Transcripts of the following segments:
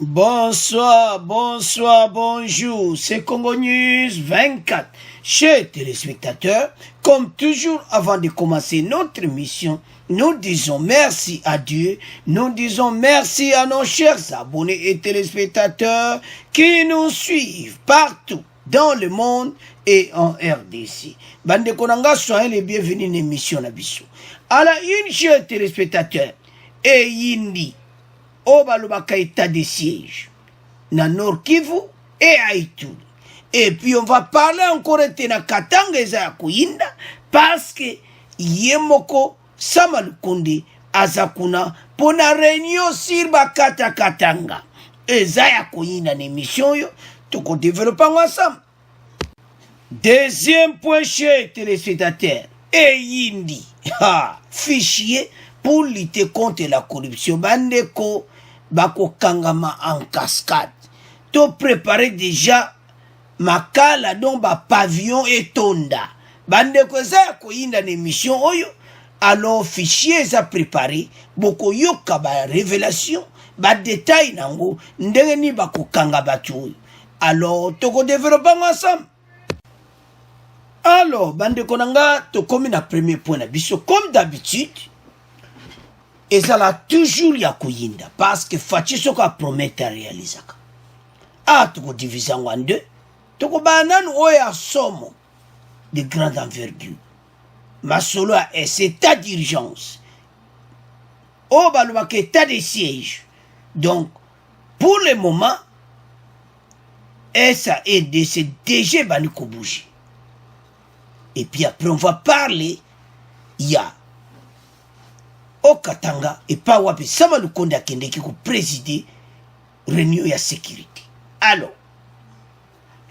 Bonsoir, bonsoir, bonjour, c'est Congo News 24. Chers téléspectateurs, comme toujours avant de commencer notre émission, nous disons merci à Dieu, nous disons merci à nos chers abonnés et téléspectateurs qui nous suivent partout dans le monde et en RDC. Bande Konanga, soyez les bienvenus dans l'émission Nabiso. À la une, chers téléspectateurs, et Yindi, Obalobaka état de siège, na Nord Kivu et à Ituri. Et puis on va parler encore de na Katanga eza kuyinda parce que Yemoko Samalukonde azakuna pour na réunion sur Bakata Katanga. Eza ya kuyinda na émission yo, toko développer ensemble. Deuxième point chez téléspectateurs, et Yindi, fichier pour lutter contre la corruption. Bandeko bako kangama en cascade. To préparer déjà makala don ba pavillon et tonda. Bandeko za ko yinda émission oyo. Alors fichier za préparé boko yoka ba révélation ba détail nango ndenge ni bako kanga batu. Alors toko développer ensemble. Alors bandeko nanga to comme na premier point na biso comme d'habitude. Et ça l'a toujours ya kuyinda parce que Fachi soka promet à réaliser. Ah, tu ko diviser en deux. Tu ko banan oya somo de grande envergure. Ma solo a état d'urgence. Oh, balobaka état de siège. Donc, pour le moment, ça est de ce DG baniko bouger. Et puis après, on va parler, il y a au Katanga et pas wapi Samalukonde akende qui ko présider réunion ya sécurité. Alors,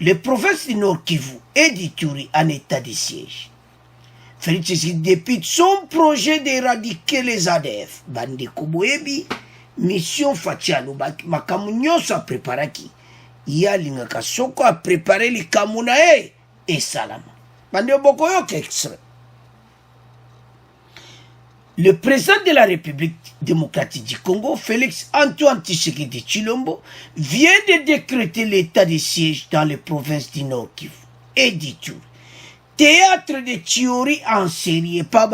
le province du Nord Kivu et d'Ituri en état de siège. Félix Tshisekedi députe son projet d'éradiquer les ADF. Bande Koboyebi, mission Fatialo, makamu nyonso a préparé qui. Ya lingaka soko a préparé les Kamunae et Salama. Bande Bokoyo extrait. Le président de la République démocratique du Congo, Félix Antoine Tshisekedi Tshilombo, vient de décréter l'état de siège dans les provinces du Nord Kivu et d'Ituri. Théâtre de théorie en série et pas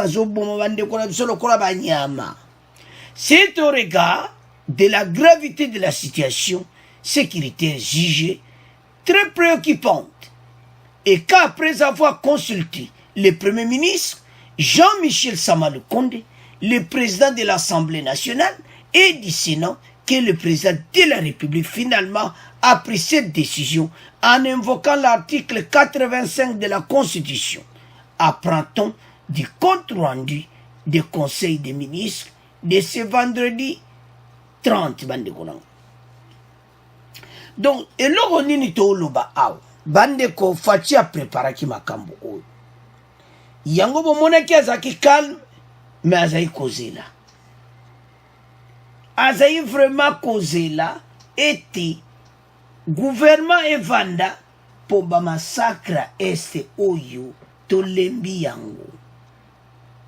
c'est au regard de la gravité de la situation sécuritaire jugée très préoccupante et qu'après avoir consulté le Premier ministre Jean-Michel Samalukonde, le président de l'Assemblée nationale et du Sénat, que le président de la République finalement a pris cette décision en invoquant l'article 85 de la Constitution. Apprend-on du compte rendu du Conseil des ministres de ce vendredi 30 bande konang. Donc, et l'on n'y toloba aw bande ko Fachi a préparé qui makambo oyo. Yango bomona ki azaki calme, mais azayi causé là. Azayi vraiment causé là, était gouvernement et vanda pour ba massacre este oyo to lembi yango.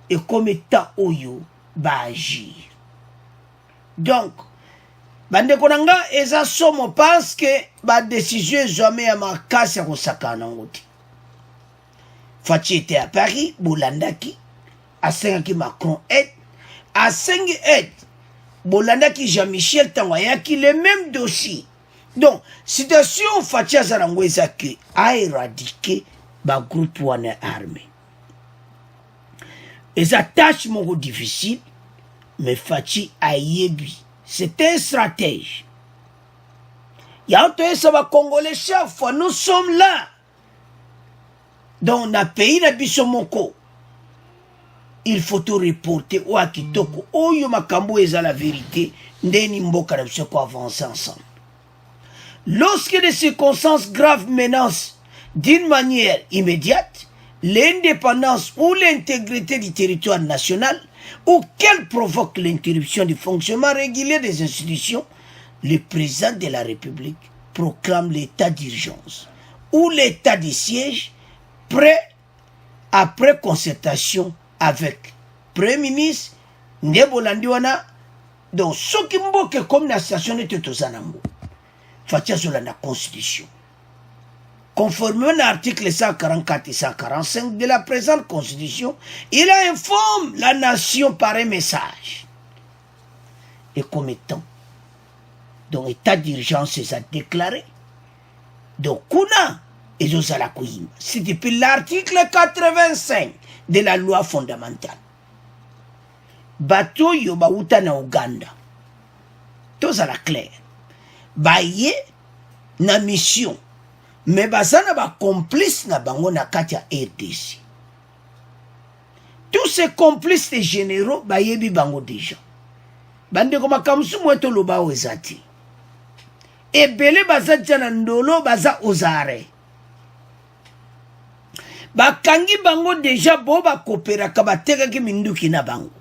Et comme état oyo ba agir. Donc, bande konanga eza somo parce que ba décision jamais ya makasi ya kosaka nangote. Fachi était à Paris, Bolandaki, à Sengaki Macron aide, à Sengi aide, Bolandaki Jean-Michel Tangwayaki, le même dossier. Donc, situation Fachi à Zarangwezaki a éradiqué le groupe Wane armé. Et ça tâche mon difficile, mais Fachi a yébi. C'est un stratège. Il y a un ça va Congolais chaque fois, nous sommes là. Dans un pays na biso moko, il faut tout reporter au akitoko. Oyo makambo eza la vérité, ndeni mboka na biso ko avancer ensemble. Lorsque des circonstances graves menacent d'une manière immédiate l'indépendance ou l'intégrité du territoire national, ou qu'elle provoque l'interruption du fonctionnement régulier des institutions, le président de la République proclame l'état d'urgence ou l'état de siège après concertation avec Premier ministre Ndebo Landiwana Donc, ce qui mboke comme la station de Totozanambo. fatia sur la constitution. Conformément à l'article 144 et 145 de la présente constitution, il informe la nation par un message. Et comme étant, donc état d'urgence est déclaré. Donc, kuna, et c'est depuis l'article 85 de la loi fondamentale. Bato yo bauta na Uganda. Tout ça la clair. Baye na mission. Mais bazana ba complice na bango na katia RDC. Tous ces complices et généraux bayebi bango déjà. Bande koma kamsu mweto loba wezati. Ebele baza jana ndolo baza ozare. Bakangi bango déjà bo ba kopera kabateka ki minduki na bango.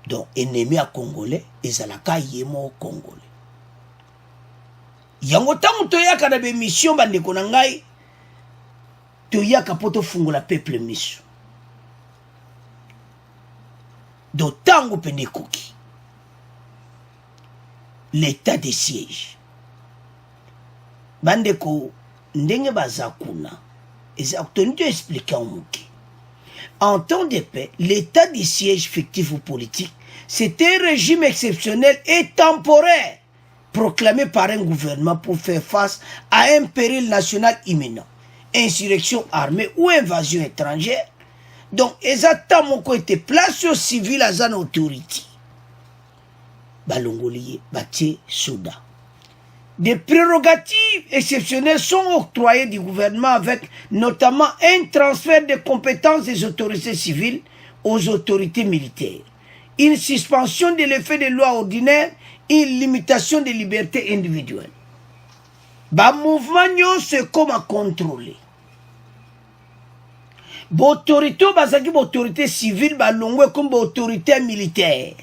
Donc ennemi à Congolais ezalaka yemo Congolais. Yango tango toyaka na be mission bandeko na ngai toyaka poto fungola peuple miso. Do tango pendekoki l'état de siège bandeko ndenge bazakuna exactement expliquer en muki. En temps de paix, l'état de siège fictif ou politique, c'est un régime exceptionnel et temporaire proclamé par un gouvernement pour faire face à un péril national imminent, insurrection armée ou invasion étrangère. Donc, exactement mon côté place au civil à une autorité. Balongolier, Baté, Souda. Des prérogatives exceptionnelles sont octroyées du gouvernement avec notamment un transfert de compétences des autorités civiles aux autorités militaires, une suspension de l'effet des lois ordinaires, une limitation des libertés individuelles. Ba mouvement c'est comme à contrôler. L'autorité basaki l'autorité civile balongwe comme l'autorité militaire.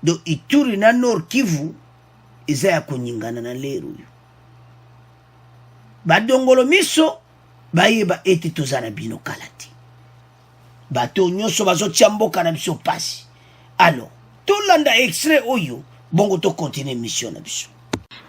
Donc Ituri na Nord Kivu eza ya kunyingana na leru. Badongolo miso bayeba ete tozana bino kalati. Bato nyonso bazotia mboka na biso pasi. Alors, tout landa extrait oyo bongo to continuer mission na biso.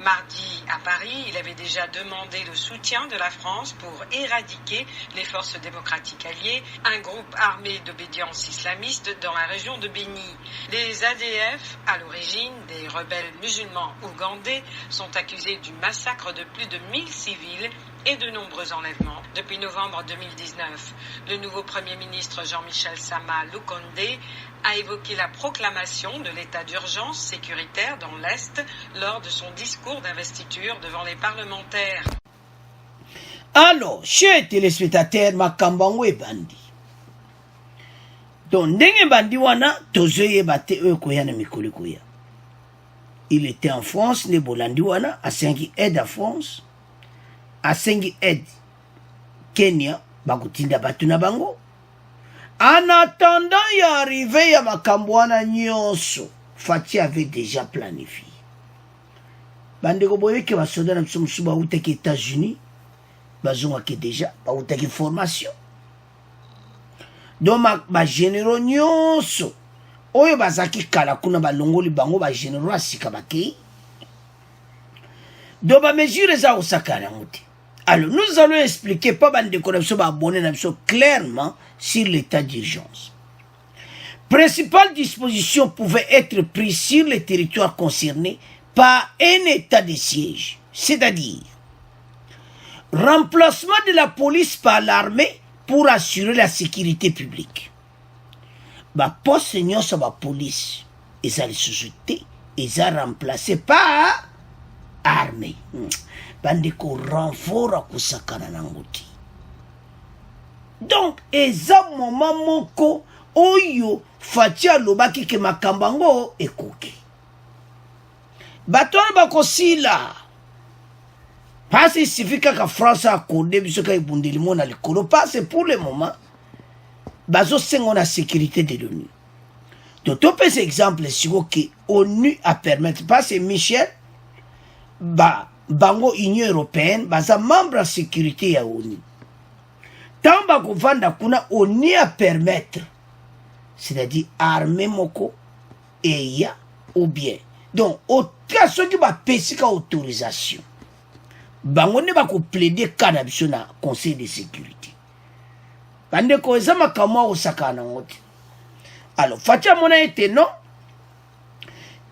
Mardi, à Paris, il avait déjà demandé le soutien de la France pour éradiquer les forces démocratiques alliées, un groupe armé d'obédience islamiste dans la région de Béni. Les ADF, à l'origine des rebelles musulmans ougandais, sont accusés du massacre de plus de 1000 civils et de nombreux enlèvements depuis novembre 2019. Le nouveau Premier ministre Jean-Michel Sama Lukonde a évoqué la proclamation de l'état d'urgence sécuritaire dans l'Est lors de son discours d'investiture devant les parlementaires. Alors, chers téléspectateurs, makambango e bandi. Donc, ndenge bandi wana, tozoye bate koya na mikolo koya. Il était en France, ne bolandi wana, a sengi aide à France, a sengi aide Kenya, bakutinda batu na bango. En attendant y arriver ya makambwana nyonso, Fati avait déjà planifié. Bandeko boyeke basoda na biso musu bautaki États-Unis, bazongaki déjà bautaki formation. Donc ba généraux nyonso oyo bazaki kala kuna balongoli bango ba généraux asika bakei. Donc ba mesure za osakana muti. Alors, nous allons expliquer, pas de corruption, clairement sur l'état d'urgence. Principales dispositions pouvaient être prises sur les territoires concernés par un état de siège, c'est-à-dire remplacement de la police par l'armée pour assurer la sécurité publique. Ba poste sur la police, ils ont société, ils ont remplacé par armée. Bandeko renfort kusakana nangoti. Donc, eza moment moko oyo fatia lobaki ke makambango ekoki. Batona bakosila. Parce il suffit que la France a accordé biso ka ibundeli mona likolo parce pour le moment bazo sengo na sécurité de l'ONU. Donc, to pese exemple siko que ONU a permettre parce Michel bango Union européenne baza membre de sécurité ya ONU. Tant bako vanda kuna ONU a permettre, c'est-à-dire armée moko eya ou bien Donc au cas soki ba pesika autorisation bango ne ba ko plaider kana biso na conseil de sécurité bande ko eza makamwa osakana ngote. Alors fatia mona ete non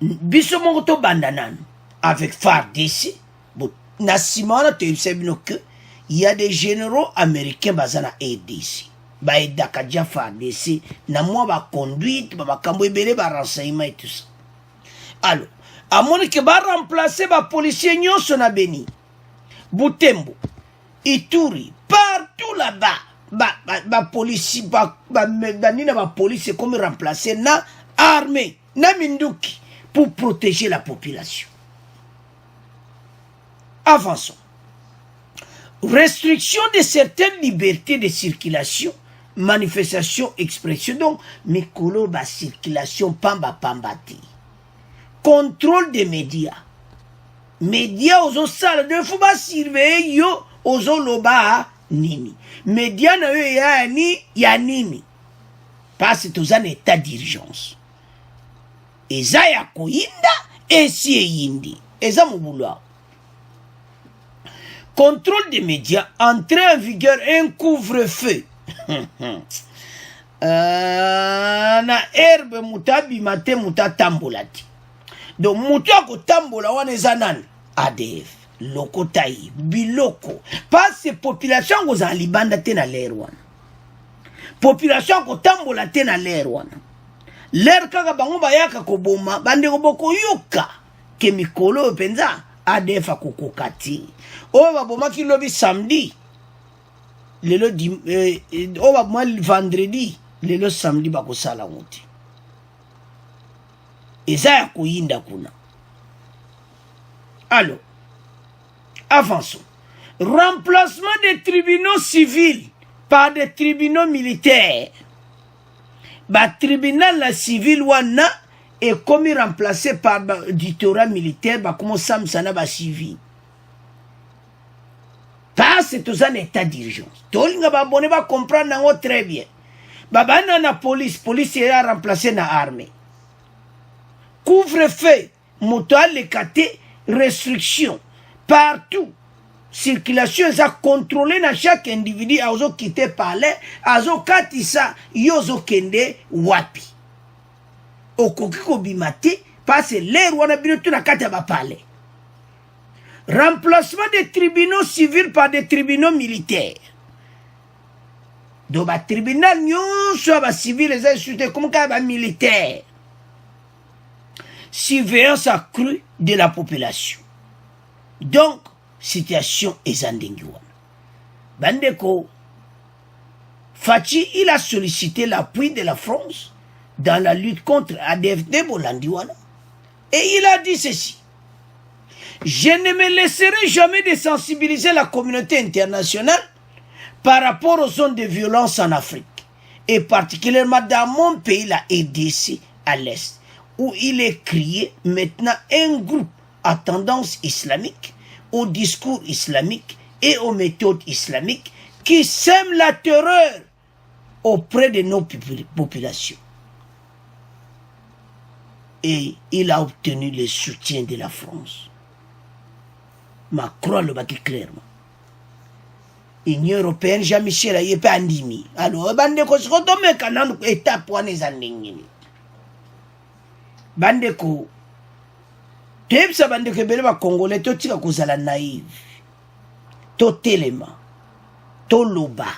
biso moko to bandanano avec FARDC na simana to ibsebino que il y a des généraux américains bazana ADC ba edaka dia FARDC na moi ba conduite ba makambo ebele ba renseignement et tout ça. Alors à mon que ba remplacer ba policier nyonso na Beni, Butembo, Ituri, partout là-bas ba police ba nina ba police comme remplacer na armée na minduki pour protéger la population. Avançons. Restriction de certaines libertés de circulation, manifestation, expression. Donc, mikolo ba circulation pamba pambati. Contrôle des médias. Médias ozo sala de faut ba surveiller yo ozo loba nini. Médias na yo ya nini. Parce que tous en état d'urgence. Eza ya koyinda esi eyindi. Eza mubulwa. Contrôle des médias, entrée en vigueur un couvre-feu. Na herbe mutabi mate mutatambolati. Donc muta ko tambola wana ezanan ADF, lokotai, biloko. Pas ces populations ko za libanda te na l'air wana. Population ko tambola te na l'air wana. L'air kaka bango bayaka ko boma, bande ko boko yoka ke mikolo penza ADF akokokati. Oba boma ki lobi samedi. Lelo oba boma vendredi, lelo samedi bako sala ngoti. Eza ya koyinda kuna. Alors, avançons. Remplacement des tribunaux civils par des tribunaux militaires. Ba tribunal la civil wana est comme remplacé par du Torah militaire, bah comment ça me ba civil. Parce que tout ça en état d'urgence. Tout le monde va comprendre très bien. Baba na police est remplacé na armée. Couvre-feu, motoal le kate, restriction partout. Circulation est contrôlée na chaque individu a ozo quitté palais, azo katisa yozo kende wapi. Okokiko bimate parce que l'air wana bino tout na kati ba palais. Remplacement des tribunaux civils par des tribunaux militaires. Donc ba tribunal nyonso ba civil les insultés comme ka ba militaire. Surveillance accrue de la population. Donc situation ezandengi wana. Bandeko Fachi il a sollicité l'appui de la France dans la lutte contre ADFD Bolandiwana. Et il a dit ceci. Je ne me laisserai jamais de sensibiliser la communauté internationale par rapport aux zones de violence en Afrique. Et particulièrement dans mon pays, la RDC, à l'Est, où il est créé maintenant un groupe à tendance islamique, au discours islamique et aux méthodes islamiques qui sèment la terreur auprès de nos populations. Et il a obtenu le soutien de la France. Macron le baki clairement. Union européenne, Jean-Michel a yépe andimi. Alors, bande ko soto me kanan étape wane zandingini. Bande ko tebsa bande ko bele ba congolais to tika ko zala naïve. To telema. To loba.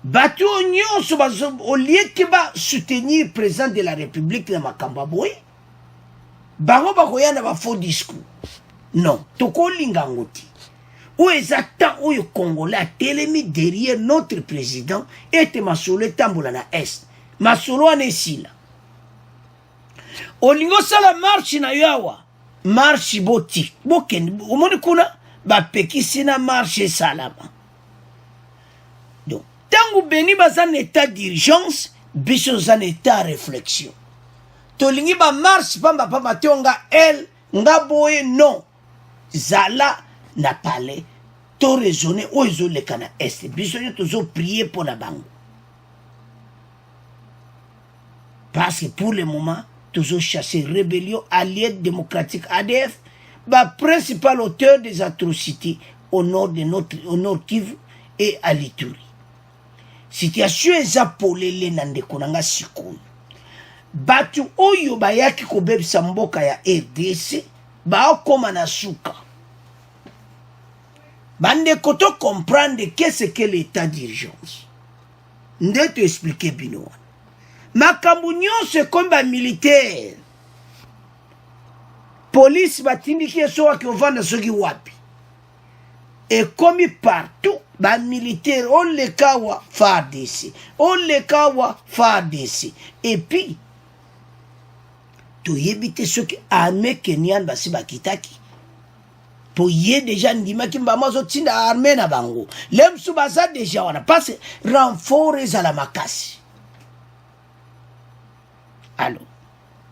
Batu nyonso bazo au lieu que ba soutenir président de la République na makamba boy. Bango bakoyana ba faux discours. Non, toko lingangoti. Où exactement où le Congolais a télémis derrière notre président et masolo tambola na est. Masolo anesila. Olingo sala marche na yawa. Marche boti. Boken. Omoni kuna ba pekisi na marche salama. Donc, tangu beni bazan état d'urgence, biso zan état réflexion. Tolingi ba marche pamba pamba tionga el nga boye non. Zala na parlé, to raisonné o iso le kana est. Biso yo tozo prier pour la bango. Parce que pour le moment, toujours chassé rébellion alliée démocratique ADF, principal auteur des atrocités au nord Kivu et à l'Ituri. Situation ezapolele na ndeko nanga sikoyo. Batu oyo bayaki kobebisa mboka ya RDC baokoma na suka. Bandeko to comprendre qu'est-ce que l'état d'urgence. Nde te expliquer bino. Makambo nyonso komba militaire. Police batindiki soa ki ovanda soki wapi. Et comme partout, ba militaire on le kawa FARDC, on le kawa FARDC. Et puis to yebite soki armée kenyan basi bakitaki. Po ye déjà ndima kimba mazo tinda armée na bango. Lemsu baza déjà wana passe renfort ezala makasi. Alors,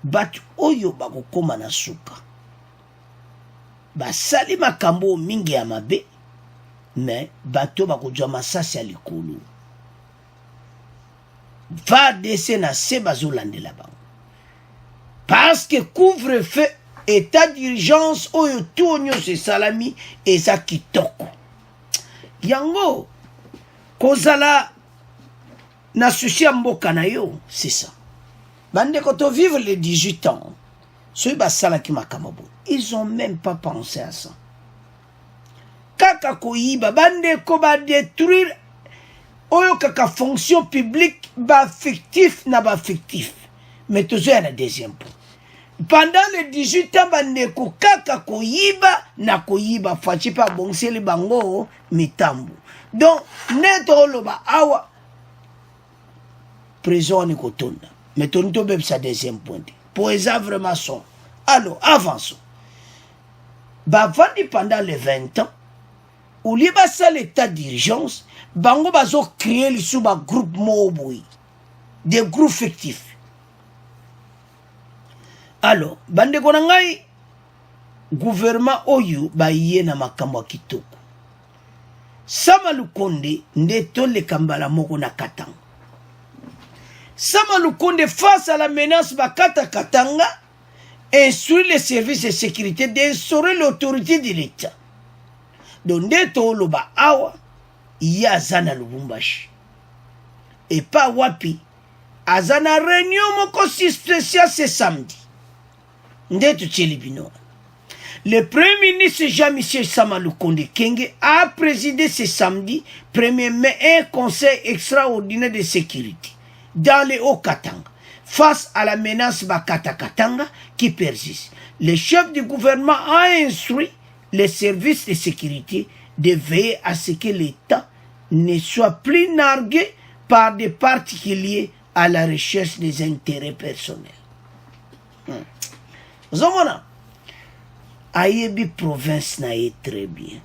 batu oyo bakokoma na suka. Basali makambo mingi ya mabe, mais bato bakozwa masasi ya likolo. FARDC na se bazolandela bango. Parce que couvre-feu état d'urgence oyo tout nyonso salami eza kitoko. Yango kozala na sushi ya mboka na yo, c'est ça. Bande koto vivre les 18 ans, ceux basalaki makamabo, ils ont même pas pensé à ça. Kaka koyiba bande ko ba détruire oyo kaka fonction publique ba fictif na ba fictif. Mais toujours à la deuxième point. Pendant les 18 ans, bande ko kaka koyiba na koyiba fachi pa bongseli bango mitambu. Donc neto loba awa prison ni kotonda. Mais ton to beb sa deuxième point. Pour eza vraiment son. Alors, avançons. Bavandi pendant les 20 ans, ou li basa l'état d'urgence, bango bazo créer li sous ba groupe moboui. Des groupes fictifs. Alors, bande konangai gouvernement oyo ba yé na makambo kitoko. Sama Lukonde nde to le kambala moko na Katanga. Sama Lukonde face à la menace Bakata Katanga instruit les services de sécurité d'instaurer l'autorité de l'État. Donc ndeto loba awa ya azana Lubumbashi. Et pas wapi azana réunion moko si spécial ce samedi. Ndeto tchelibino. Le Premier ministre Jean-Michel Sama Lukonde Kenge a présidé ce samedi 1er mai un conseil extraordinaire de sécurité dans les Hauts-Katanga face à la menace Bakata Katanga qui persiste. Le chef du gouvernement a instruit les services de sécurité de veiller à ce que l'État ne soit plus nargué par des particuliers à la recherche des intérêts personnels. Zomona ayebi province na ye très bien.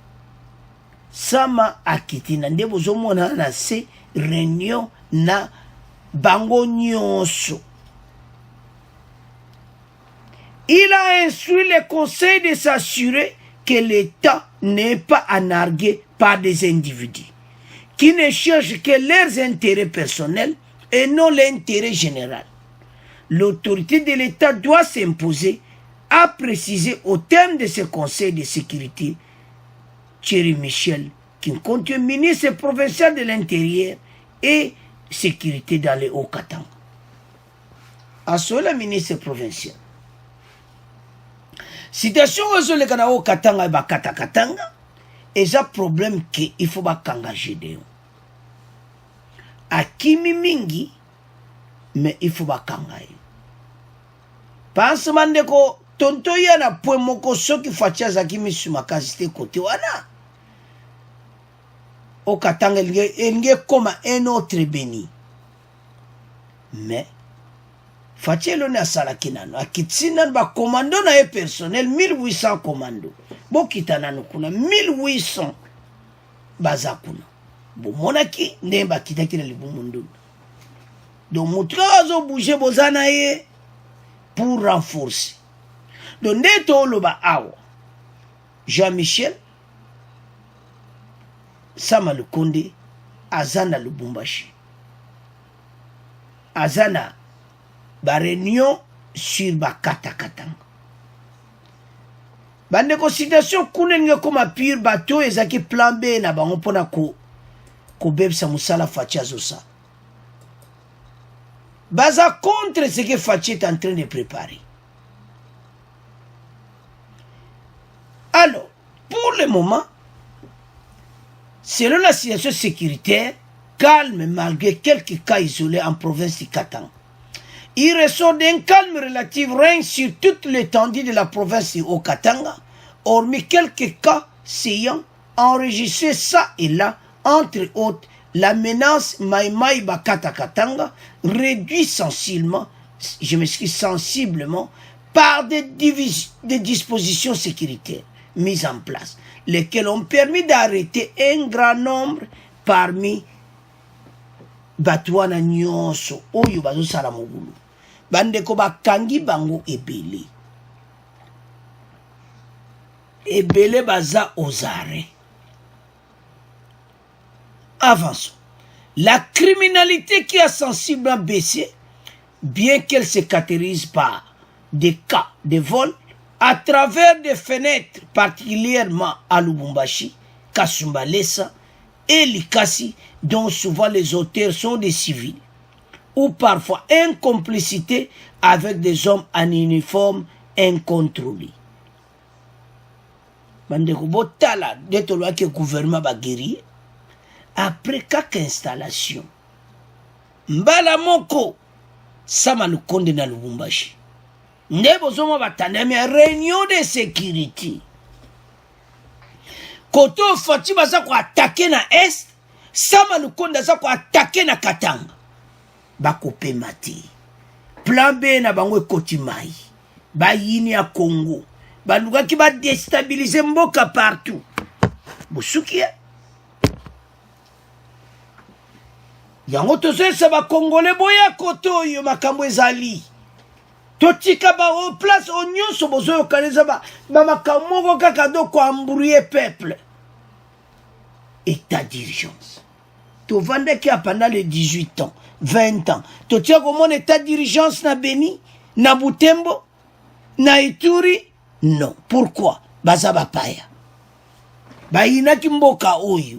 Sama akitina ndebo zomona na se réunion na bango nyonso. Il a instruit le conseil de s'assurer que l'État n'est pas nargué par des individus qui ne cherchent que leurs intérêts personnels et non l'intérêt général. L'autorité de l'État doit s'imposer, a précisé au terme de ce conseil de sécurité Thierry Michel, qui contient ministre provincial de l'Intérieur et sécurité dans les Hauts-Katanga. À cela, ministre provincial. Situation aux Hauts-Katanga et Bakata Katanga, et un problème qu'il faut engager. À Kimi Mingi, mais il faut engager. Pense mandeko tonto ya na point moko soki fatia zaki misumakazi te côté wana. Au Katanga elge comme un autre béni. Mais fatia lo na salaki nano akitsina ba commando na e personnel 1800 commando. Bokita nano kuna 1800 bazakuna. Bo monaki ndemba kitaki na libumundu. Donc mutrazo bouger bozana ye pour renforcer. Donc, neto loba awa Jean-Michel Sama Lukonde azana Lubumbashi. Azana ba réunion sur bakata katanga. Bande considération kunenge comme pure bateau ezaki plan B na bango pona ko bebsa musala Fachi azosa. Baza contre ce que Fachi est en train de préparer. Alors, pour le moment, selon la situation sécuritaire, calme malgré quelques cas isolés en province du Katanga. Il ressort d'un calme relatif règne sur toute l'étendue de la province du Haut-Katanga, hormis quelques cas ayant enregistré ça et là, entre autres, la menace Maïmaï Bakata Katanga réduit sensiblement, par des dispositions sécuritaires mises en place, lesquelles ont permis d'arrêter un grand nombre parmi Batouana Nyonso, Oyo Bazo Salamogulu. Bandeko bakangi bango ebele. Ebele baza aux arrêts. Avançons. La criminalité qui a sensiblement baissé, bien qu'elle se caractérise par des cas de vol à travers des fenêtres, particulièrement à Lubumbashi, Kasumbalesa et Likasi, dont souvent les auteurs sont des civils, ou parfois en complicité avec des hommes en uniforme incontrôlés. Bandeko botala detolo ke gouvernement ba guerrier après chaque installation mbala moko sama lukonde na Lubumbashi ndebo zoma batandami réunion de sécurité koto Fachi baza ko attaquer na est sama lukonde za ko attaquer na Katanga bakope mati plan B na bango ekoti mai bayini ya Congo baluka ki ba déstabiliser mboka partout bosuki yango tozesa ba congolais boya koto yo makambo ezali totika ba au place onyoso bozo kaneza ba makambo kaka do ko embrouiller peuple état d'urgence to vande ki pendant les 18 ans 20 ans to tia ko mon état d'urgence na Beni na Butembo na Ituri. Non. Pourquoi? Bazaba paya. Baina kimboka oyo.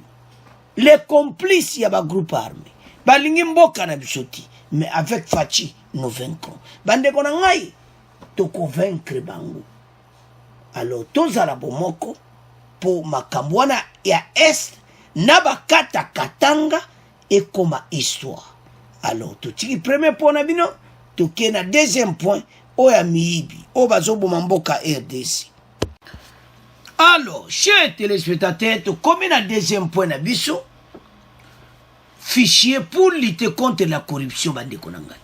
Les complices yaba groupe armé. Balingi mboka na bisoti. Mais avec Fachi, nous vaincrons. Bande kona ngai. To convaincre bango. Alors, tozala bomoko. Po makambwana ya est. Nabakata Katanga. Et comme histoire. Alors, to tiki premier point na bino. To kena deuxième point. Oya miibi, obazobo mamboka RDC. Alors, chers téléspectateurs, comme un deuxième point na biso, fichier pour lutter contre la corruption bande konanga.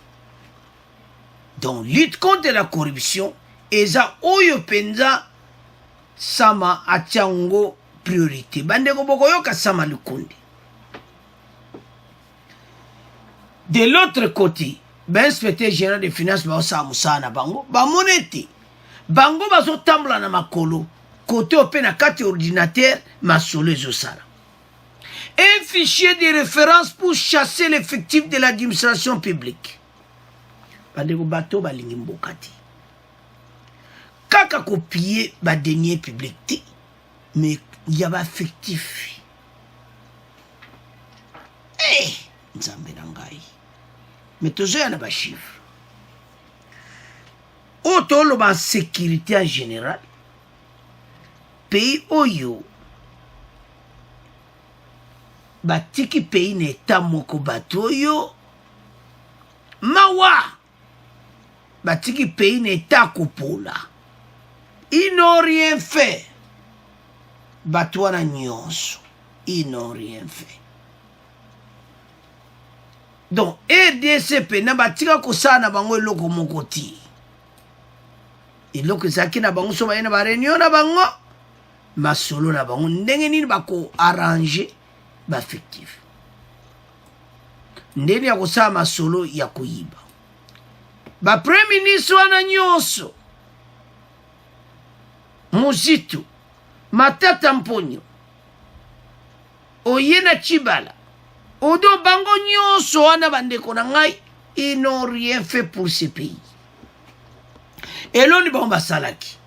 Donc, lutte contre la corruption, eza oyo penza sama atiango priorité. Bande koboko yoka sama lukundi. De l'autre côté, ben inspecteur général des finances ba osa musana bango ba monete bango bazo tambla na makolo côté opé na kati ordinateur masolo ezosala un fichier de référence pour chasser l'effectif de l'administration publique bandeko bato balingi mbokati kaka copier ba denier public ti mais il y a ba effectif nzambe na ngai. Mais toujours il y a des chiffres. Autant la sécurité en général, pays oyo, batiki pays n'état moko batoyo, mawa, batiki pays n'état kopola. Ils n'ont rien fait. Batouana nyonso, ils n'ont rien fait. Donc, RDCP n'a batika kosa na bango eloko mokoti. Eloko zaki na bango so bayena ba réunion na bango. Masolo na bango ndenge nini bako arranger ba fictif. Ndeni ya kosa masolo ya kuiba. Ba premier ministre wana nyonso. Muzitu, Matata Mponyo, Oyena Chibala. Odo bango nyonso wana bandeko na ngai, ils n'ont rien fait pour ce pays. eloni bango basalaki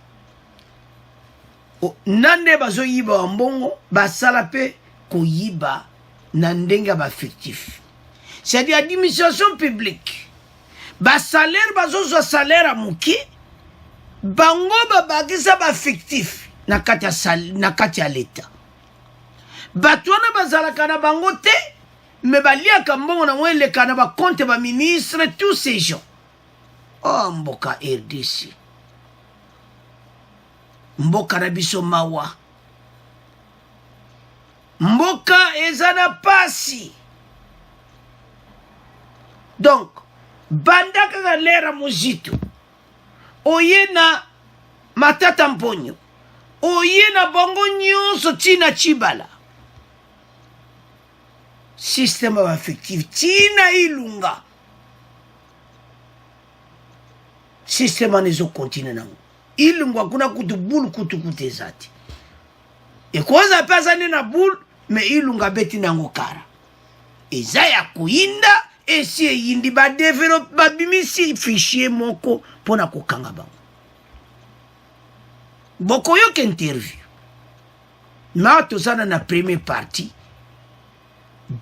nande bazoyiba wa mbongo basala mpe koyiba na ndenge ya fictif. C'est-à-dire administration publique basalaire bazozwa salaire ya moke bango babakisa fictif na kati ya leta. Bato wana bazalaka na bango te me baliaka mbongo na ngo eleka na bakonte baministre tous ces gens. Oh mboka RDC mboka na biso mawa mboka eza na pasi. Donc banda kaka lera muzito oye na Matata Mponyo oye na bongo nyonso tina Chibala système affectif tina Ilunga système anezo continue nango Ilunga kuna kutu bulu kutu kutezati ekoza pesa na bulu me Ilunga beti nango kara eza ya kuinda esi yindi ba develop ba bimisi fichier moko pona kokanga bango boko yoke interview na tozana na première partie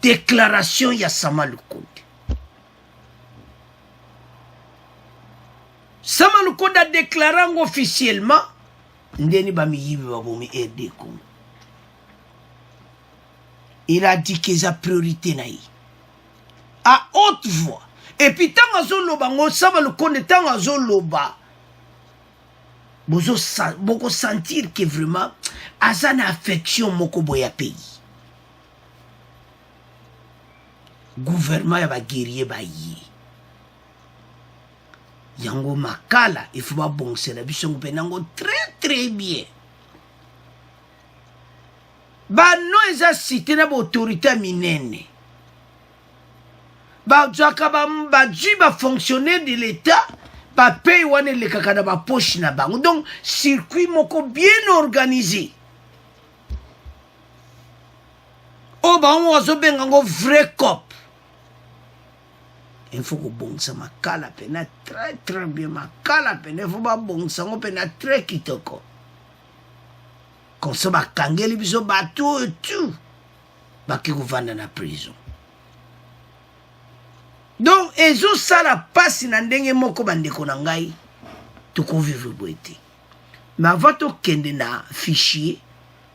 déclaration ya Sama Lukonde. Sama Lukonde a déclaré officiellement ndeni bamiyibi babomi RD Congo. Il a dit que sa priorité naï à haute voix. Et puis tant azoloba ngo Sama Lukonde tant azoloba boko sentir que vraiment azana affection moko boya pays. Gouvernement ya ba guerrier ba yi yango makala il faut ba bonsela biso penango très bien ba no eza cité na ba autorité minene ba jaka ba ji ba fonctionnaire de l'état ba paye wane le kaka na ba poche na bango. Donc circuit moko bien organisé o ba on zo benga ngo vrai cop. Il faut que bon ça makala pena très bien makala pena il faut ba bon ça ngo pena très kitoko comme ça ba kangeli biso bato tout ba ki kuvanda na prison. Donc ezo sala passe na ndenge moko bandeko na ngai to ko vivre boete mais avant to kende na fichier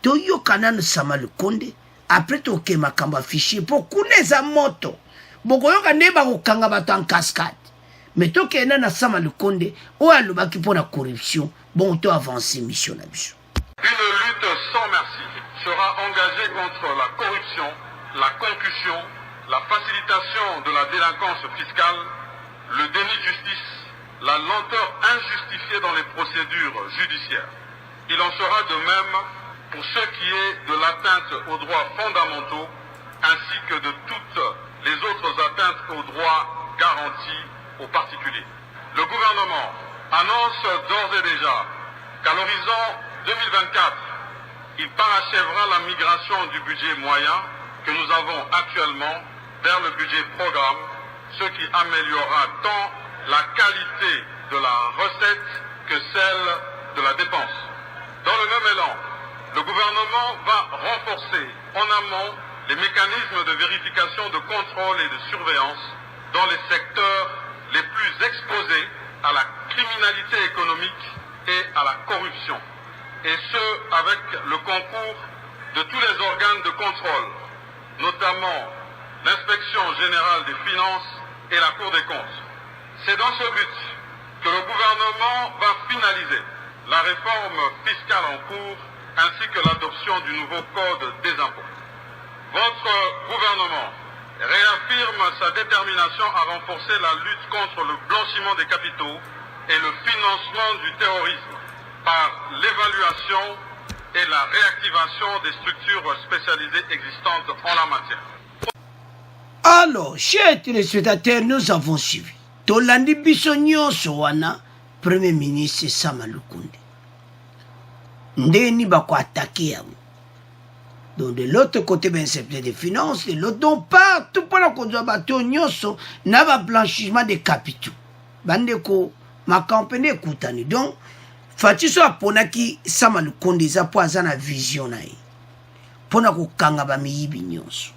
to yokana na Sama Lukonde après to ke makamba fichier pour kuneza moto bokoyoka neba kokanga bato en cascade mais to kenda na Sama Lukonde o alobaki pona corruption bon to avancer mission na biso. Une lutte sans merci sera engagée contre la corruption, la concussion, la facilitation de la délinquance fiscale, le déni de justice, la lenteur injustifiée dans les procédures judiciaires. Il en sera de même pour ce qui est de l'atteinte aux droits fondamentaux ainsi que de toutes les autres atteintes aux droits garantis aux particuliers. Le gouvernement annonce d'ores et déjà qu'à l'horizon 2024, il parachèvera la migration du budget moyen que nous avons actuellement vers le budget programme, ce qui améliorera tant la qualité de la recette que celle de la dépense. Dans le même élan, le gouvernement va renforcer en amont les mécanismes de vérification, de contrôle et de surveillance dans les secteurs les plus exposés à la criminalité économique et à la corruption. Et ce, avec le concours de tous les organes de contrôle, notamment l'Inspection générale des finances et la Cour des comptes. C'est dans ce but que le gouvernement va finaliser la réforme fiscale en cours ainsi que l'adoption du nouveau Code des impôts. Votre gouvernement réaffirme sa détermination à renforcer la lutte contre le blanchiment des capitaux et le financement du terrorisme par l'évaluation et la réactivation des structures spécialisées existantes en la matière. Alors, chers téléspectateurs, nous avons suivi. Tolandi Bissonio Sowana, Premier ministre Sama Lukonde. Ndeni bako attaqué. Donc de l'autre côté, ben c'est des finances, de l'autre, donc partout pour la conduire bateau nyoso, n'a pas blanchiment des capitaux. Bandeko, ma campagne ekutani. Donc fati so aponaki Sama Lukonde eza po aza na vision na ye pona kokanga bamiyibi nyonso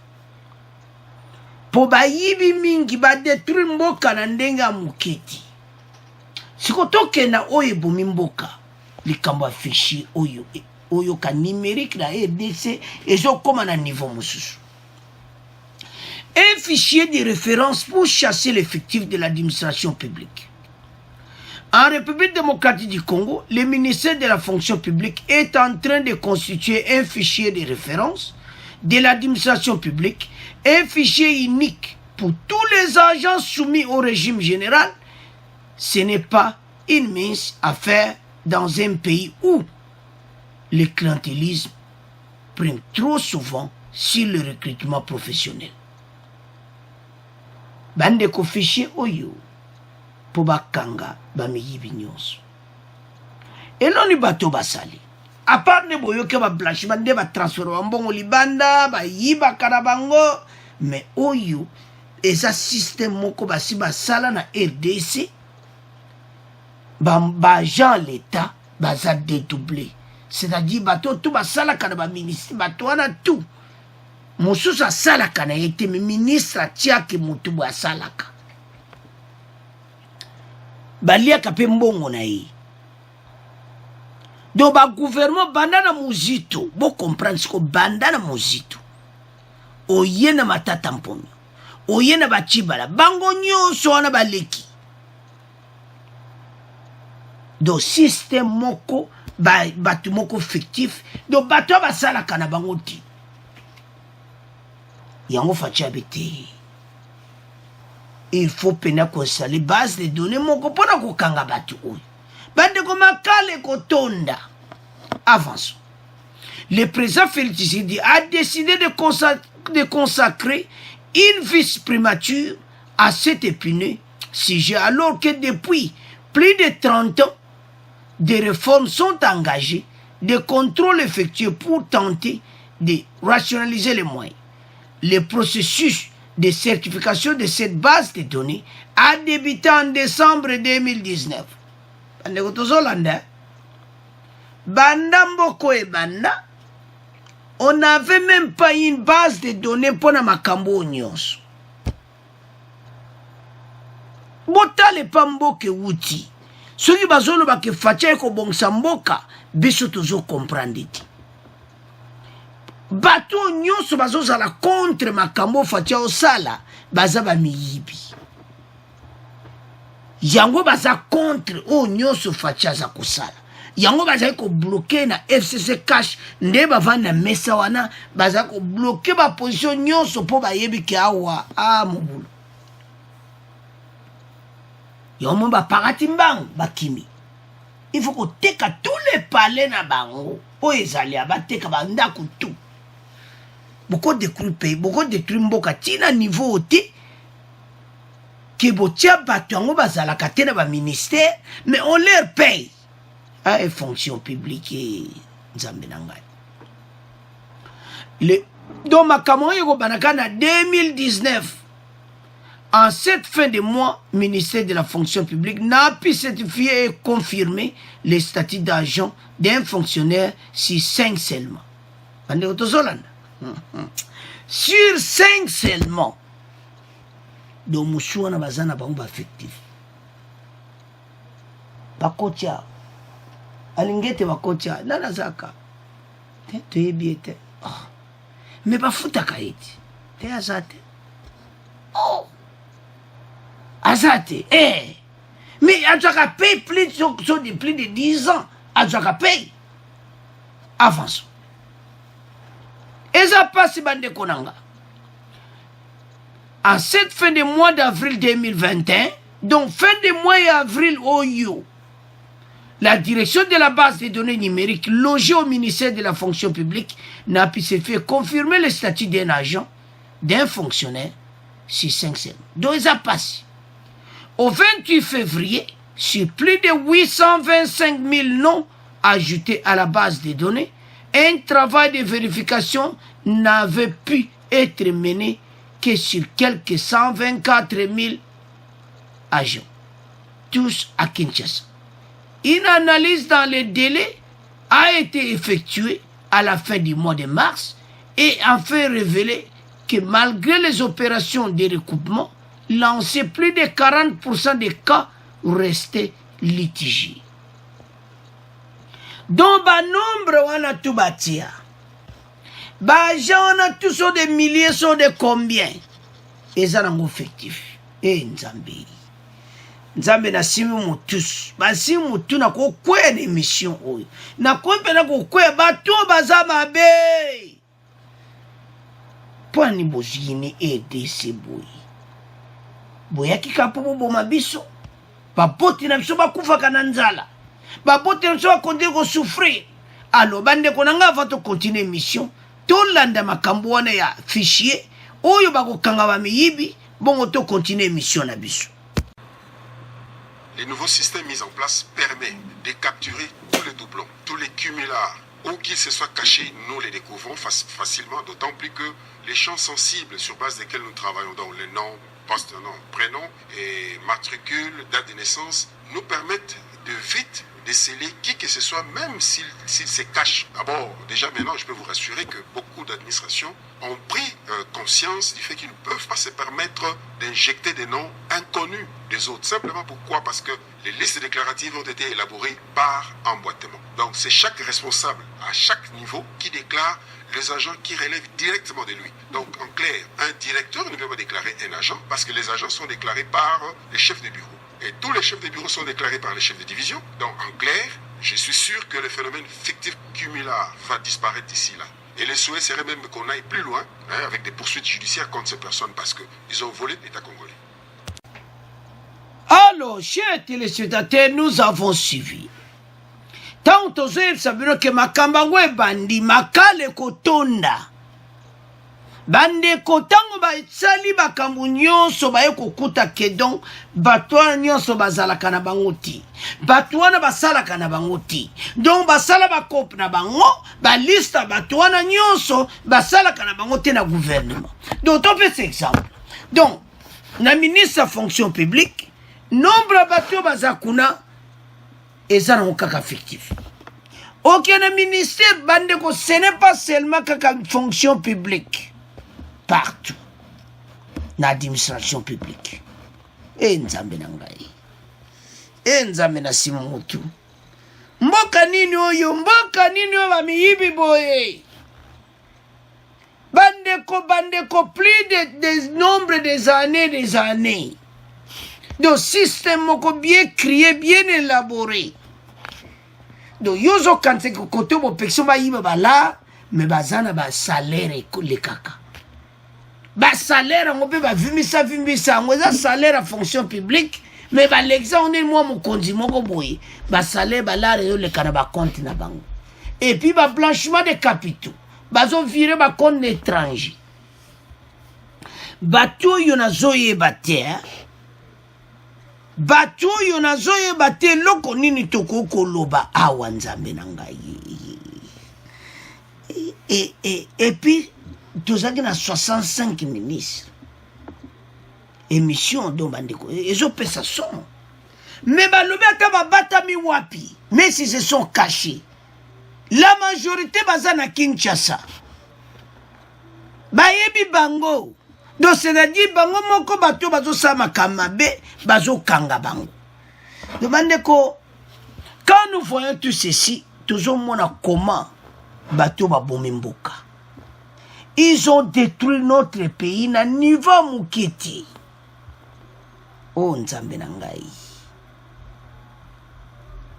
po bayibi mingi badetruire mboka na ndenge ya moketi. Siko tokenda oyo ebomi mboka likambo ya fichier oyo ka numérique na RDC ezokoma na niveau mosusu. Un fichier de référence pour chasser l'effectif de l'administration publique. En République démocratique du Congo, le ministère de la fonction publique est en train de constituer un fichier de référence de l'administration publique, un fichier unique pour tous les agents soumis au régime général. Ce n'est pas une mince affaire dans un pays où le clientélisme prime trop souvent sur le recrutement professionnel. Bande ko fichier oyo po bakanga bamiyibi nyonso. Eloni bato basali. A part ne boyoke ba blanchiment nde ba transfert wa mbongo libanda ba yiba kana bango, mais oyo eza système moko basi basala na RDC ba agent l'État baza dédoublé. C'est-à-dire bato tout basala kana ba ministre bato wana tout. Mosusu asalaka na ete me ministre atiaki mutu bo asalaka. Baliaka pe mbongo na ye. Donc ba gouvernement bandana muzito, bo comprendre ce que bandana muzito. Oye na matata mponyo. Oye na bachibala, bango nyonso wana baleki. Donc système moko batu moko fictif, donc bato basalaka na bango ti. Yango fachi abete. Il faut pena konstali base de données moko pona kokanga batu oyo. Bande ko makale kotonda. Avançons. Le président Félix Tshisekedi a décidé de consacrer une vice primature à cet épineux sujet, alors que depuis plus de 30 ans, des réformes sont engagées, des contrôles effectués pour tenter de rationaliser les moyens. Le processus de certification de cette base de données a débuté en décembre 2019. On n'avait même pas une base de données pour makambo nyonso. Botale pa mboke wuti. Soki bazolo ba ke facha ko bongsa mboka, biso tozo comprendre ti. Bato nyonso bazozala contre makambo facha osala, baza ba miyibi. Yango baza contre o nyonso facha za kosala. Yango baza ko bloquer na FCC cash nde bavanda mesa wana baza ko bloquer ba position nyonso po bayebi ke awa mobulu. Yomo ba parati mbang bakimi. Il faut ko teka tous les palais na bango o ezali abateka banda ko tout. Beaucoup détruire pays, beaucoup détruire mboka tina niveau oti ke botia bato yango bazala katena ba ministère, mais on leur paye. À une fonction publique et donc ma camarade banakana 2019 en cette fin de mois, ministère de la fonction publique n'a pu certifier et confirmer les statuts d'agent d'un fonctionnaire sur 5 seulement. Sur 5 seulement. Donc Moussouana bazana bamba affectif. Bakotia. Alingete bakotia nana zaka te yebiete mais bafuta kaiti te azate azate mais azaka paye plus de plus de 10 ans azaka paye avance eza passe bande konanga en cette fin de mois d'avril 2021 donc fin de mois d'avril oyo. La direction de la base des données numériques logée au ministère de la fonction publique n'a pu se faire confirmer le statut d'un agent, d'un fonctionnaire, sur 5 semaines. Donc, ça passe. Au 28 février, sur plus de 825 000 noms ajoutés à la base des données, un travail de vérification n'avait pu être mené que sur quelques 124 000 agents. tous à Kinshasa. Une analyse dans les délais a été effectuée à la fin du mois de mars et a fait révéler que malgré les opérations de recoupement lancées, plus de 40% des cas restaient litigieux. Donc, nombre on a tout bâti. On a tous sont des milliers, sont de combien? Et ça n'a effectif. Et Nzambi. Nzambe na simi mutus. Ba simi mutu na ko kwe émission oyo. Na ko pena ko kwe bato bazama be. Pwani bozini EDC boy. Boyaki kapo bo mabiso. Baboti na biso bakufa kana nzala. Baboti na biso bakonde ko souffrir. Alors bande ko nanga va to continuer mission. To landa makambo wana ya fichier oyo bako kanga ba miyibi bongo to continuer mission na biso. Les nouveaux systèmes mis en place permettent de capturer tous les doublons, tous les cumulars. Où qu'ils se soient cachés, nous les découvrons facilement, d'autant plus que les champs sensibles sur base desquels nous travaillons, donc les noms, post-nom, prénom et matricule, date de naissance, nous permettent de vite déceler qui que ce soit, même s'il se cache. D'abord, déjà maintenant, je peux vous rassurer que beaucoup d'administrations ont pris conscience du fait qu'ils ne peuvent pas se permettre d'injecter des noms inconnus des autres. Simplement pourquoi? Parce que les listes déclaratives ont été élaborées par emboîtement. Donc c'est chaque responsable à chaque niveau qui déclare les agents qui relèvent directement de lui. Donc en clair, un directeur ne peut pas déclarer un agent parce que les agents sont déclarés par les chefs de bureau. Et tous les chefs de bureau sont déclarés par les chefs de division. Donc en clair, je suis sûr que le phénomène fictif cumular va disparaître d'ici là. Et le souhait serait même qu'on aille plus loin avec des poursuites judiciaires contre ces personnes parce qu'ils ont volé l'État congolais. Alors, chers téléspectateurs, nous avons suivi. Tant que sabino que makambangwe bandi makale kotonda. Bande kotango ba itsali bakambu nyonso ba ekokuta ke donc batwana nyonso bazalaka na bango ti. Batwana basalaka na bango ti. Donc basala bakope na bango, ba liste batwana nyonso basalaka na bango te na gouvernement. Donc on fait cet exemple. Donc na ministre fonction publique, nombre bato bazakuna ezana okaka fictif. Aucun ministère bande ko ce n'est pas seulement kaka fonction publique. Partout l'administration publique. Et Nzambe nangai. Et Nzambe na simutu. Mboka nini oyo bamiyibi boye. Bandeko plus de nombre des années. Donc système moko bien créé, bien élaboré. Donc yozo kante ko koto bo pection ba yiba bala mais bazana ba salaire le kaka. Ba salaire on peut ba vimisa on a salaire à fonction publique mais ba l'exemple on est moi mon kondi moko boye ba salaire ba la le kana ba compte na bango et puis ba blanchiment de capitaux bazo virer ba compte étranger bato yona zoye bater bato yona zoye bater loko nini toko koloba awa Nzambe na ngai et puis tous avez 65 ministres. Émission dont bandeko. Ils ont fait ça son. Mais balobi ata batami wapi. Mais si se sont cachés. La majorité bazana Kinshasa. Bayebi bango. Donc c'est-à-dire bango moko bato bazo sama kamabe bazo kanga bango. Donc bandeko, quand nous voyons tout ceci, toujours mona comment bato babomimboka. Ils ont détruit notre pays na niveau mukiti. Oh Nzambe na ngai.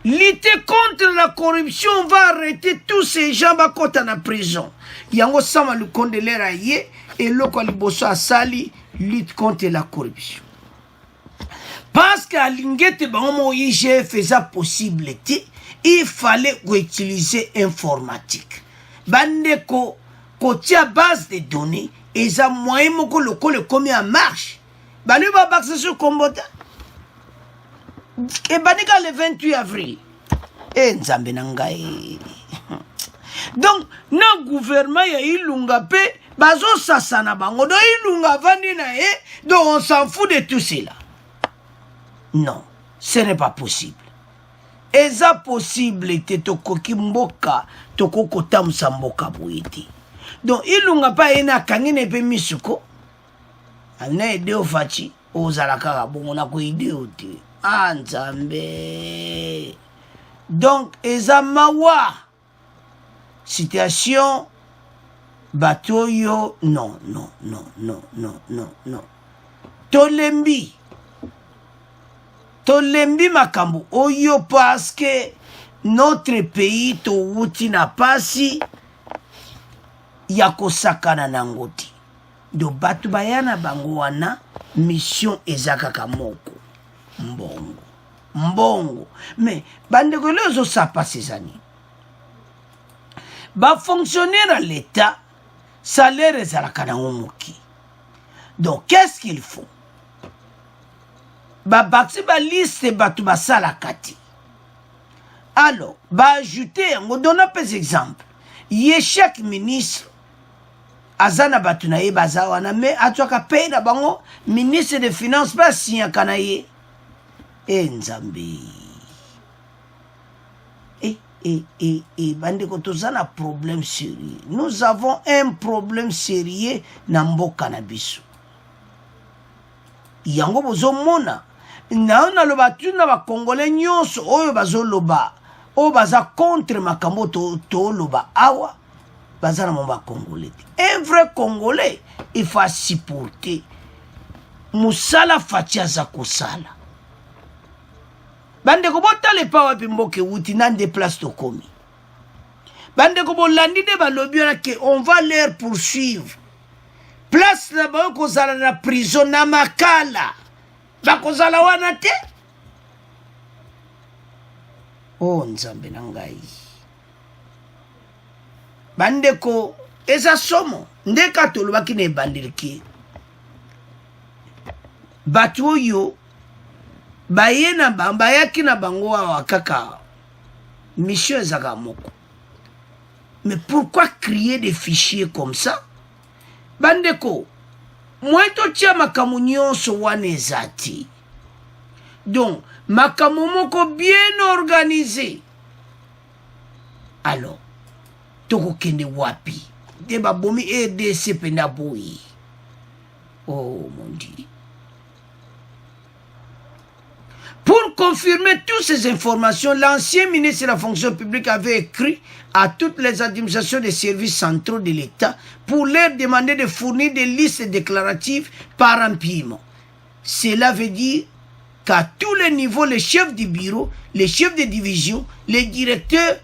Lutter contre la corruption, on va arrêter tous ces gens bakota na prison. Yango sama le kondelera ye et loko liboso asali lutte contre la corruption. Parce qu'à l'ingete bango IGF faisait possible, il fallait utiliser informatique. Bandeko côté à base de données, et ça moyen moko le combien en marche. Balu va baxer sur Kombota. Et banika le 28 avril. Et Nzambe nangai. Donc, na gouvernement ya ilunga pe, bazo sasana bango, do ilunga vandi na e, donc on s'en fout de tout cela. Non, ce n'est pas possible. Eza possible te tokoki mboka tokoko tamusa mboka boyete. Donc ilunga pa ena kangine pe misuko. Ana ede ofachi ozala kaka bongo na ko ide ote. Nzambe. Donc eza mawa situation batoyo non. Tolembi makambo oyo parce que notre pays to wuti na pasi ya kosakana nangoti. Do batu bayana bango wana mission ezakaka moko. Mbongo. Mais bandeko lezo sa passe zani. Ba fonctionnaire à l'État, salaire ezalaka nango moki. Donc qu'est-ce qu'il faut? Baxi ba liste batu basala kati. Alors, ajouter, on donne un peu d'exemple. Yé chaque ministre, azana batu na ye bazawana, mais atuaka paye na bango, ministre des Finances, pas si un kanaye. Nzambi. Bande kotozana problème sérieux. Nous avons un problème sérieux na mboka na biso. Yango bozo mona. Na loba tuna ba congolais nyonso oyo bazo loba o baza contre makambo to loba awa baza na mba congolais. Un vrai congolais il faut supporter musala fatia za kosala. Bande ko botale pa wapi mboke wuti nan de place to komi. Bande ko bolandi de balobi na ke on va leur poursuivre. Place la ba ko zala na prison na makala. Bakozala wana te. Nzambe na ngai. Bandeko eza somo ndeka tolobaki na ebandiliki. Batu oyo bayena bayaki na bango awa kaka mission ezaka moko. Mais pourquoi créer des fichiers comme ça? Bandeko Mweto tia makamu nyonso wana ezati. Donc, makamu moko bien organisé. Alors, toko kende wapi. Deba bomi RDC penda boyi. Oh mon Dieu. Pour confirmer toutes ces informations, l'ancien ministre de la fonction publique avait écrit à toutes les administrations des services centraux de l'État pour leur demander de fournir des listes déclaratives par empilement. Cela veut dire qu'à tous les niveaux, les chefs du bureau, les chefs de division, les directeurs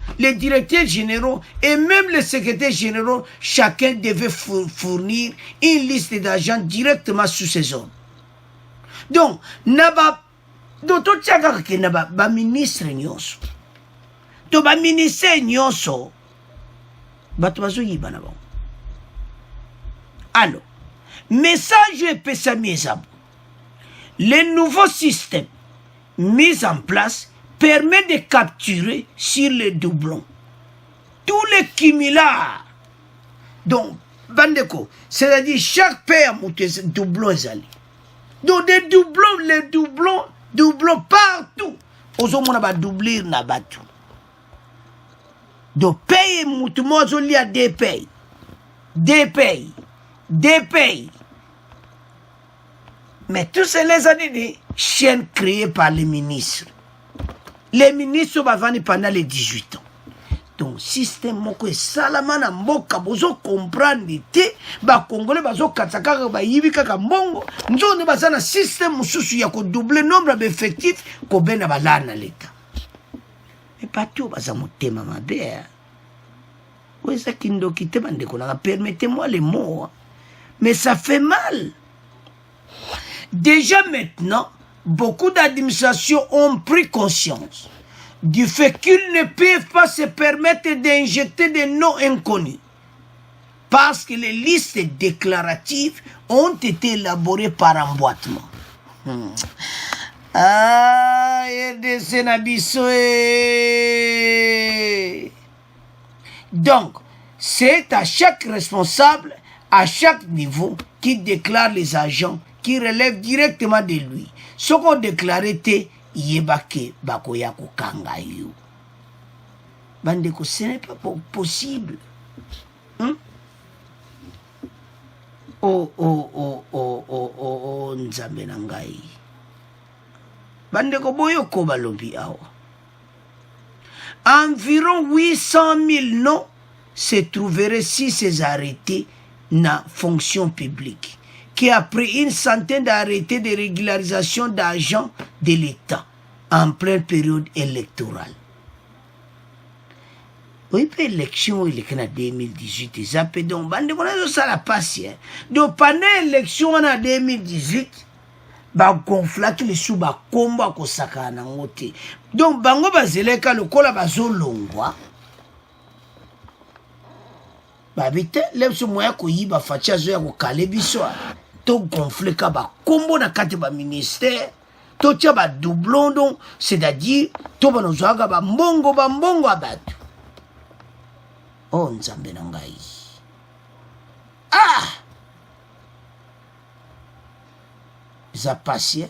généraux et même les secrétaires généraux, chacun devait fournir une liste d'agents directement sous ses ordres. Donc, Doto tchaka ke na ba ministre nyonso. To ba ministre nyonso. Bato bazo yiba na bango. Alors, message epesa miezabo. Le nouveau système mis en place permet de capturer sur les doublons tous les cumulards. Donc, bandeko, c'est-à-dire chaque père monte doublon ezali. Donc des doublons, les doublons partout. Ozomona ba doublir na batu. Do paye mutumo zoli a des pays. Mais tous ces les années de chaînes créées par les ministres. Les ministres va venir pendant les 18 ans. Donc système moko salama na mboka bozo comprendre te ba congolais bazo katsaka ba yibi kaka mbongo nzone bazana système mususu ya ko doubler nombre d'effectifs ko bena balana l'État. Mais pas tout baza motema mabe. Weza kindo kitema ndeko na permettez-moi les mots. Mais ça fait mal. Déjà maintenant, beaucoup d'administrations ont pris conscience du fait qu'ils ne peuvent pas se permettre d'injecter des noms inconnus. Parce que les listes déclaratives ont été élaborées par emboîtement. Ah, RDC Nabisoé. Donc, c'est à chaque responsable, à chaque niveau, qui déclare les agents qui relèvent directement de lui. Ce qu'on déclarait, yebake bakoya kokanga yo. Bandeko, ce n'est pas possible. Oh, nzambe na ngai. Bandeko boyo ko balobi awa. Environ 800 000 noms se trouveraient si ces arrêtés na fonction publique, qui a pris une centaine d'arrêtés de régularisation d'agents de l'État en pleine période électorale. Oui, puis l'élection, il est en 2018, ils appellent donc, ça la passe. Donc, pendant l'élection en 2018, ba gonfla ki le sous ba komba ko sakana ngote. Donc, bango bazeleka le kola bazolongwa. Ba bite, lepso moya ko yiba facha zo ya ko kale biso. To gonfle ka ba kombo na kate ba ministère. To tia ba doublon donc, c'est-à-dire, to ba nozoaga ba mbongo abatu. Oh, nzambe na ngai. Ah! Ça passait.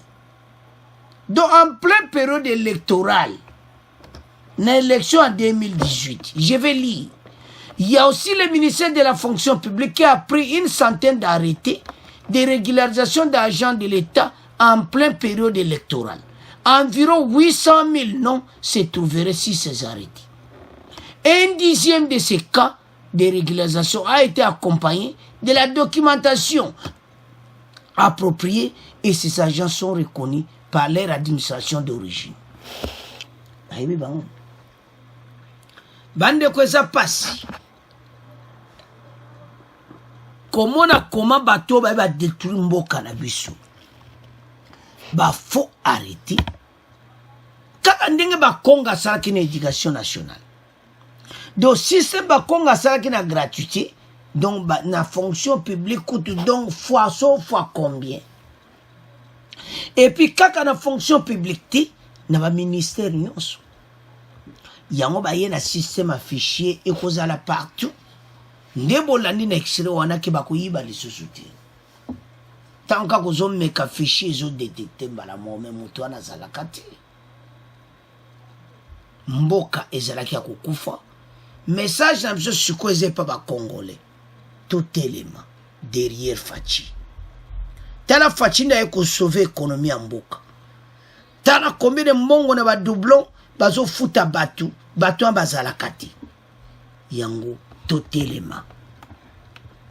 Donc, en pleine période électorale, l'élection en 2018, je vais lire. Il y a aussi le ministère de la fonction publique qui a pris une centaine d'arrêtés de régularisation d'agents de l'État en pleine période électorale. Environ 800 000 noms se trouveraient sur ces arrêtés. Un dixième de ces cas de régularisation a été accompagné de la documentation appropriée et ces agents sont reconnus par leur administration d'origine. Bande quoi ça passe? Comment bateau va détruire mboka na biso? Ba faut arrêter. Kaka ndenge ba konga sala ki na éducation nationale. Donc système ba konga sala ki na gratuité, donc na fonction publique coûte donc fois combien? Et puis kaka na fonction publique na ba ministère nyonso. Yango ba yena système affiché et kozala partout. Ndebo landi na extrait wana ki bakoyiba lisusu te. Tanka kozomeka fichier zo détecter mbala mome mutu wana zalaka te. Mboka ezalaki ya kokufa. Message na biso sikoze pa ba congolais. Tout élément derrière Fachi. Tala Fachi na eko sauver économie ya mboka. Tala combien de mbongo na ba doublon bazo futa batu bazalaka te. Yango tout élément.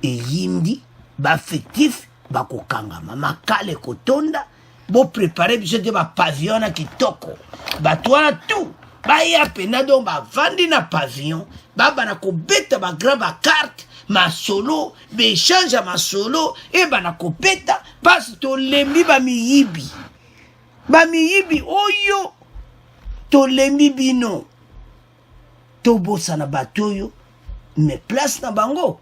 Et yindi ba fictif ba kokangama makale kotonda bo préparer biso te ba pavillon na kitoko. Ba toana tout. Ba ya pena donc ba vandi na pavillon, ba na ko beta ba grand ba carte, ma solo, be échange ma solo et ba na ko beta parce to lembi ba miyibi. Ba miyibi oyo to lembi bino. To bossa na batoyo mais place na bango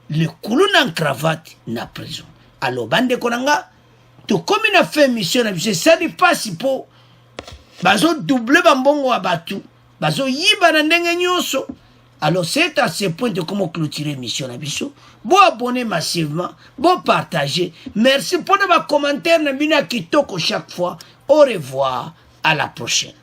le koulou na cravate na prison. Alors bande konanga to comme na fait mission na biso ça dit pas si po bazo double bambongo wa batu bazo yiba na ndenge nyonso. Alors c'est à ce point de comment clôturer mission na biso. Bon abonner massivement, bon partager. Merci pour vos commentaires na bina kitoko chaque fois. Au revoir, à la prochaine.